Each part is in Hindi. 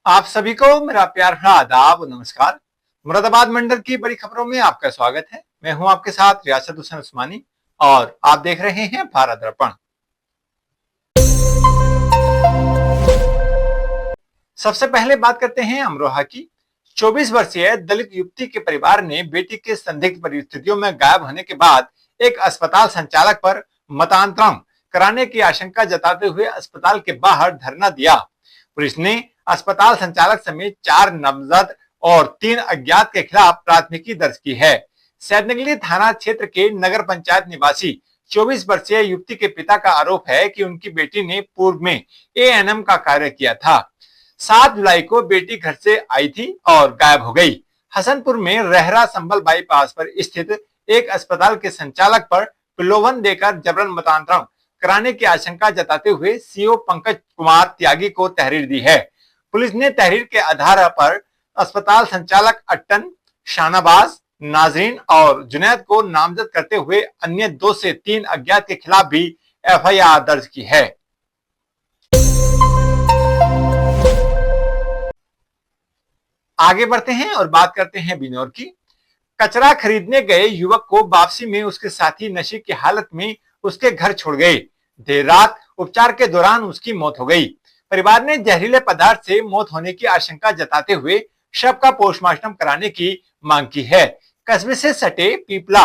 आप सभी को मेरा प्यार भरा आदाब नमस्कार। मुरादाबाद मंडल की बड़ी खबरों में आपका स्वागत है। मैं हूं आपके साथ रियासत हुसैन उस्मानी और आप देख रहे हैं भारत दर्पण। सबसे पहले बात करते हैं अमरोहा की। 24 वर्षीय दलित युवती के परिवार ने बेटी के संदिग्ध परिस्थितियों में गायब होने के बाद एक अस्पताल संचालक पर मतांतरण कराने की आशंका जताते हुए अस्पताल के बाहर धरना दिया। पुलिस ने अस्पताल संचालक समेत 4 नामजद और 3 अज्ञात के खिलाफ प्राथमिकी दर्ज की है। सैदनगली थाना क्षेत्र के नगर पंचायत निवासी 24 वर्षीय युवती के पिता का आरोप है कि उनकी बेटी ने पूर्व में एएनएम का कार्य किया था। 7 जुलाई को बेटी घर से आई थी और गायब हो गई। हसनपुर में रहरा संभल बाईपास पर स्थित एक अस्पताल के संचालक पर प्रलोभन देकर जबरन मतांतरण कराने की आशंका जताते हुए सीओ पंकज कुमार त्यागी को तहरीर दी है। पुलिस ने तहरीर के आधार पर अस्पताल संचालक अट्टन, शाहनवाज, नाजरीन और जुनैद को नामजद करते हुए अन्य 2 से 3 अज्ञात के खिलाफ भी एफआईआर दर्ज की है। आगे बढ़ते हैं और बात करते हैं बिजनौर की। कचरा खरीदने गए युवक को वापसी में उसके साथी नशे की हालत में उसके घर छोड़ गए। देर रात उपचार के दौरान उसकी मौत हो गई। परिवार ने जहरीले पदार्थ से मौत होने की आशंका जताते हुए शव का पोस्टमार्टम कराने की मांग की है। कस्बे से सटे पीपला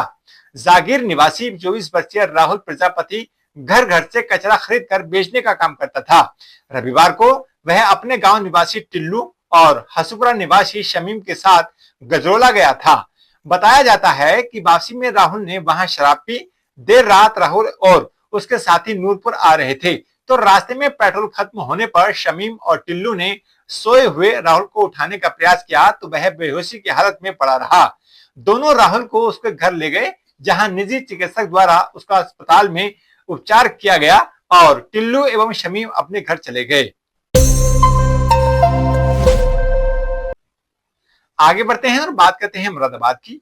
जागीर निवासी 24 वर्षीय राहुल प्रजापति घर घर से कचरा खरीद कर बेचने का काम करता था। रविवार को वह अपने गांव निवासी टिल्लू और हसुपुरा निवासी शमीम के साथ गजरोला गया था। बताया जाता है कि वापसी में राहुल ने वहां शराब पी। देर रात राहुल और उसके साथी नूरपुर आ रहे थे तो रास्ते में पेट्रोल खत्म होने पर शमीम और टिल्लू ने सोए हुए राहुल को उठाने का प्रयास किया तो वह बेहोशी की हालत में पड़ा रहा। दोनों राहुल को उसके घर ले गए जहां निजी चिकित्सक द्वारा उसका अस्पताल में उपचार किया गया और टिल्लू एवं शमीम अपने घर चले गए। आगे बढ़ते हैं और बात करते हैं मुरादाबाद की।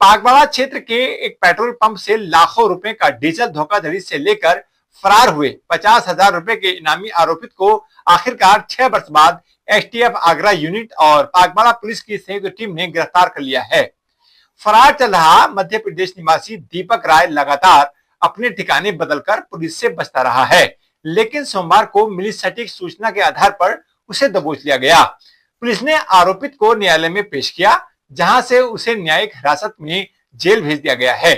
पागवाड़ा क्षेत्र के एक पेट्रोल पंप से लाखों रुपए का डीजल धोखाधड़ी से लेकर फरार हुए 50,000 रुपए के इनामी आरोपित को आखिरकार 6 वर्ष बाद एसटीएफ आगरा यूनिट और पागवाड़ा पुलिस की संयुक्त टीम ने गिरफ्तार कर लिया है। फरार चल रहा मध्य प्रदेश निवासी दीपक राय लगातार अपने ठिकाने बदलकर पुलिस से बचता रहा है, लेकिन सोमवार को मिली सटीक सूचना के आधार पर उसे दबोच लिया गया। पुलिस ने आरोपित को न्यायालय में पेश किया जहां से उसे न्यायिक हिरासत में जेल भेज दिया गया है।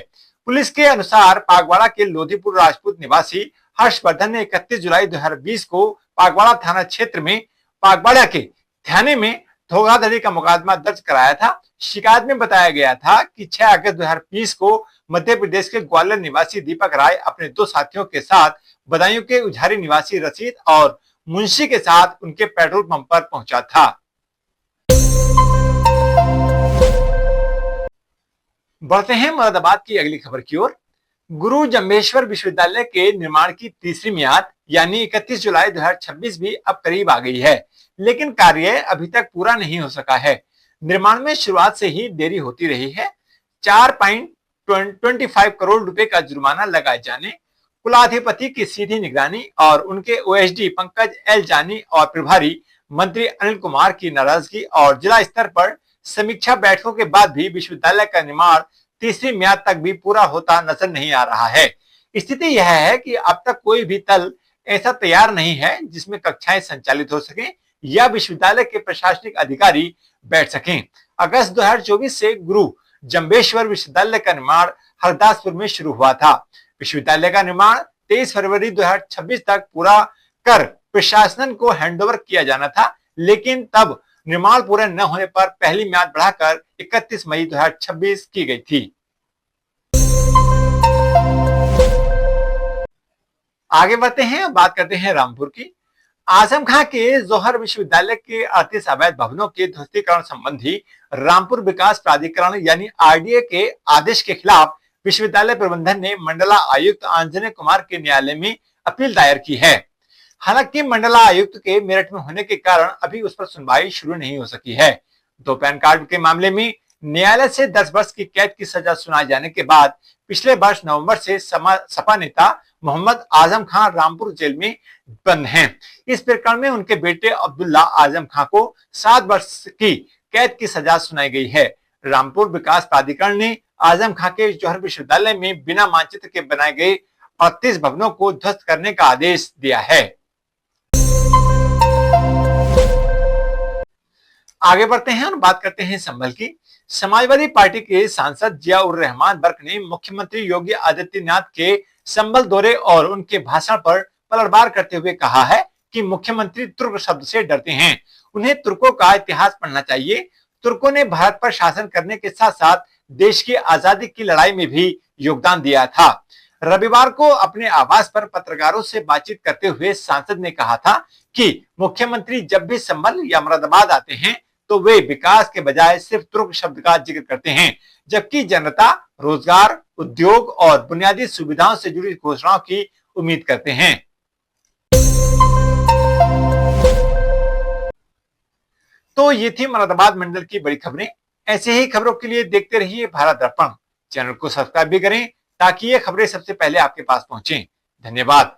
पुलिस के अनुसार पागवाड़ा के लोधीपुर राजपूत निवासी हर्षवर्धन ने 31 जुलाई 2020 को पागवाड़ा थाना क्षेत्र में पागवाड़ा के थाने में धोखाधड़ी का मुकदमा दर्ज कराया था। शिकायत में बताया गया था कि 6 अगस्त 2020 को मध्य प्रदेश के ग्वालियर निवासी दीपक राय अपने 2 साथियों के साथ बदायूं के उझारी निवासी रशीद और मुंशी के साथ उनके पेट्रोल पंप पर पहुंचा था। बढ़ते हैं मुरादाबाद की अगली खबर की ओर। गुरु जम्भेश्वर विश्वविद्यालय के निर्माण की तीसरी मियाद यानी 31 जुलाई 2026 भी अब करीब आ गई है, लेकिन कार्य अभी तक पूरा नहीं हो सका है। निर्माण में शुरुआत से ही देरी होती रही है। 4.25 करोड़ रुपए का जुर्माना लगाए जाने, कुलाधिपति की सीधी निगरानी और उनके ओएसडी पंकज एल जानी और प्रभारी मंत्री अनिल कुमार की नाराजगी और जिला स्तर पर समीक्षा बैठकों के बाद भी विश्वविद्यालय का निर्माण तीसरी म्याद तक भी पूरा होता नजर नहीं आ रहा है। स्थिति यह है कि अब तक कोई भी तल ऐसा तैयार नहीं है जिसमें कक्षाएं संचालित हो सकें या विश्वविद्यालय के प्रशासनिक अधिकारी बैठ सकें। अगस्त 2024 से गुरु जम्भेश्वर विश्वविद्यालय का निर्माण हरदासपुर में शुरू हुआ था। विश्वविद्यालय का निर्माण 23 फरवरी 2026 तक पूरा कर प्रशासन को हैंडओवर किया जाना था, लेकिन तब निर्माण पूरा न होने पर पहली म्याद बढ़ाकर 31 मई 2026 की गई थी। आगे बढ़ते हैं, बात करते हैं रामपुर की। आजम खां के जौहर विश्वविद्यालय के 38 अवैध भवनों के ध्वस्तीकरण संबंधी रामपुर विकास प्राधिकरण यानी आरडीए के आदेश के खिलाफ विश्वविद्यालय प्रबंधन ने मंडला आयुक्त आंजनेय कुमार के न्यायालय में अपील दायर की है। हालांकि मंडला आयुक्त के मेरठ में होने के कारण अभी उस पर सुनवाई शुरू नहीं हो सकी है। 2 पैन कार्ड के मामले में न्यायालय से 10 वर्ष की कैद की सजा सुनाए जाने के बाद पिछले वर्ष नवंबर से सपा नेता मोहम्मद आजम खान रामपुर जेल में बंद हैं। इस प्रकरण में उनके बेटे अब्दुल्ला आजम खान को 7 वर्ष की कैद की सजा सुनाई गई है। रामपुर विकास प्राधिकरण ने आजम खान के जौहर विश्वविद्यालय में बिना मानचित्र के बनाए गए 38 भवनों को ध्वस्त करने का आदेश दिया है। आगे बढ़ते हैं और बात करते हैं संभल की। समाजवादी पार्टी के सांसद जिया उर रहमान बर्क ने मुख्यमंत्री योगी आदित्यनाथ के संभल दौरे और उनके भाषण पर पलटवार करते हुए कहा है कि मुख्यमंत्री तुर्क शब्द से डरते हैं। उन्हें तुर्कों का इतिहास पढ़ना चाहिए। तुर्कों ने भारत पर शासन करने के साथ साथ देश की आजादी की लड़ाई में भी योगदान दिया था। रविवार को अपने आवास पर पत्रकारों से बातचीत करते हुए सांसद ने कहा था कि मुख्यमंत्री जब भी संभल या मुरादाबाद आते हैं तो वे विकास के बजाय सिर्फ तुर्क शब्द का जिक्र करते हैं, जबकि जनता रोजगार, उद्योग और बुनियादी सुविधाओं से जुड़ी घोषणाओं की उम्मीद करते हैं। तो ये थी मुरादाबाद मंडल की बड़ी खबरें। ऐसे ही खबरों के लिए देखते रहिए भारत दर्पण। चैनल को सब्सक्राइब भी करें ताकि ये खबरें सबसे पहले आपके पास पहुंचे। धन्यवाद।